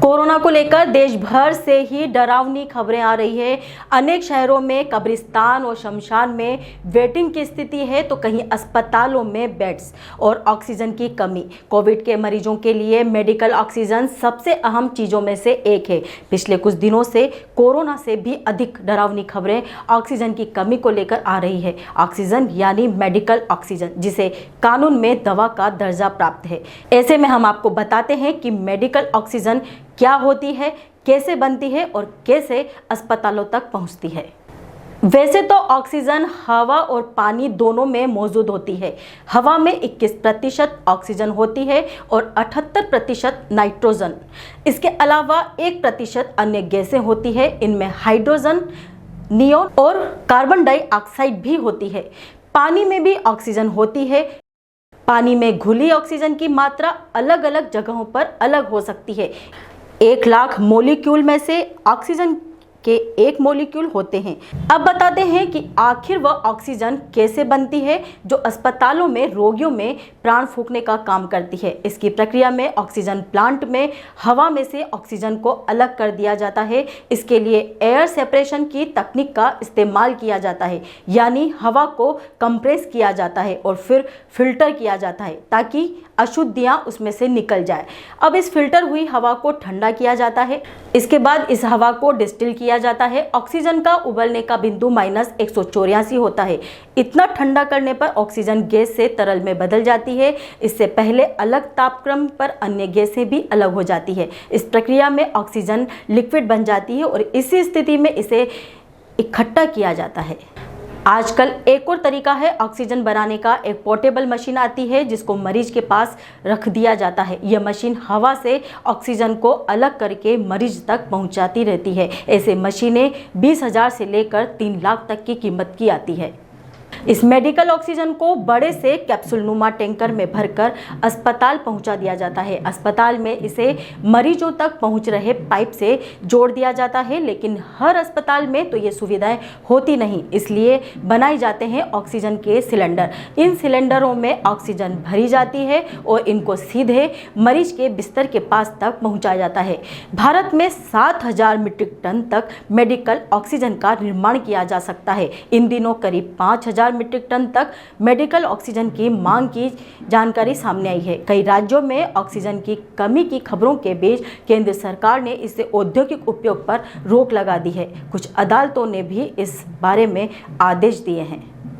Corona को लेकर देश भर से ही डरावनी खबरें आ रही है। अनेक शहरों में कब्रिस्तान और शमशान में वेटिंग की स्थिति है, तो कहीं अस्पतालों में बेड्स और ऑक्सीजन की कमी। कोविड के मरीजों के लिए मेडिकल ऑक्सीजन सबसे अहम चीज़ों में से एक है। पिछले कुछ दिनों से कोरोना से भी अधिक डरावनी खबरें ऑक्सीजन की कमी को लेकर आ रही है। ऑक्सीजन यानी मेडिकल ऑक्सीजन, जिसे कानून में दवा का दर्जा प्राप्त है। ऐसे में हम आपको बताते हैं कि मेडिकल ऑक्सीजन क्या होती है, कैसे बनती है और कैसे अस्पतालों तक पहुंचती है। वैसे तो ऑक्सीजन हवा और पानी दोनों में मौजूद होती है। हवा में 21% ऑक्सीजन होती है और 78% नाइट्रोजन। इसके अलावा 1% अन्य गैसें होती है। इनमें हाइड्रोजन, नियोन और कार्बन डाइऑक्साइड भी होती है। पानी में भी ऑक्सीजन होती है। पानी में घुली ऑक्सीजन की मात्रा अलग अलग जगहों पर अलग हो सकती है। 1,00,000 मॉलिक्यूल में से ऑक्सीजन के 1 मॉलिक्यूल होते हैं। अब बताते हैं कि आखिर वह ऑक्सीजन कैसे बनती है जो अस्पतालों में रोगियों में प्राण फूंकने का काम करती है। इसकी प्रक्रिया में ऑक्सीजन प्लांट में हवा में से ऑक्सीजन को अलग कर दिया जाता है। इसके लिए एयर सेपरेशन की तकनीक का इस्तेमाल किया जाता है, यानी हवा को कंप्रेस किया जाता है और फिर फिल्टर किया जाता है ताकि अशुद्धियां उसमें से निकल जाए। अब इस फिल्टर हुई हवा को ठंडा किया जाता है। इसके बाद इस हवा को डिस्टिल किया जाता है। ऑक्सीजन का उबलने का बिंदु -184 होता है। इतना ठंडा करने पर ऑक्सीजन गैस से तरल में बदल जाती है। इससे पहले अलग तापक्रम पर अन्य गैसें भी अलग हो जाती है। इस प्रक्रिया में ऑक्सीजन लिक्विड बन जाती है और इसी स्थिति में इसे इकट्ठा किया जाता है। आजकल एक और तरीका है ऑक्सीजन बनाने का। एक पोर्टेबल मशीन आती है जिसको मरीज के पास रख दिया जाता है। यह मशीन हवा से ऑक्सीजन को अलग करके मरीज तक पहुंचाती रहती है। ऐसे मशीनें 20,000 से लेकर 3 लाख तक की कीमत की आती है। इस मेडिकल ऑक्सीजन को बड़े से कैप्सूल नुमा टैंकर में भरकर अस्पताल पहुंचा दिया जाता है। अस्पताल में इसे मरीजों तक पहुंच रहे पाइप से जोड़ दिया जाता है, लेकिन हर अस्पताल में तो ये सुविधाएं होती नहीं, इसलिए बनाए जाते हैं ऑक्सीजन के सिलेंडर। इन सिलेंडरों में ऑक्सीजन भरी जाती है और इनको सीधे मरीज के बिस्तर के पास तक पहुँचाया जाता है। भारत में 7,000 मीट्रिक टन तक मेडिकल ऑक्सीजन का निर्माण किया जा सकता है। इन दिनों करीब 5,000 मीट्रिक टन तक मेडिकल ऑक्सीजन की मांग की जानकारी सामने आई है। कई राज्यों में ऑक्सीजन की कमी की खबरों के बीच केंद्र सरकार ने इससे औद्योगिक उपयोग पर रोक लगा दी है। कुछ अदालतों ने भी इस बारे में आदेश दिए हैं।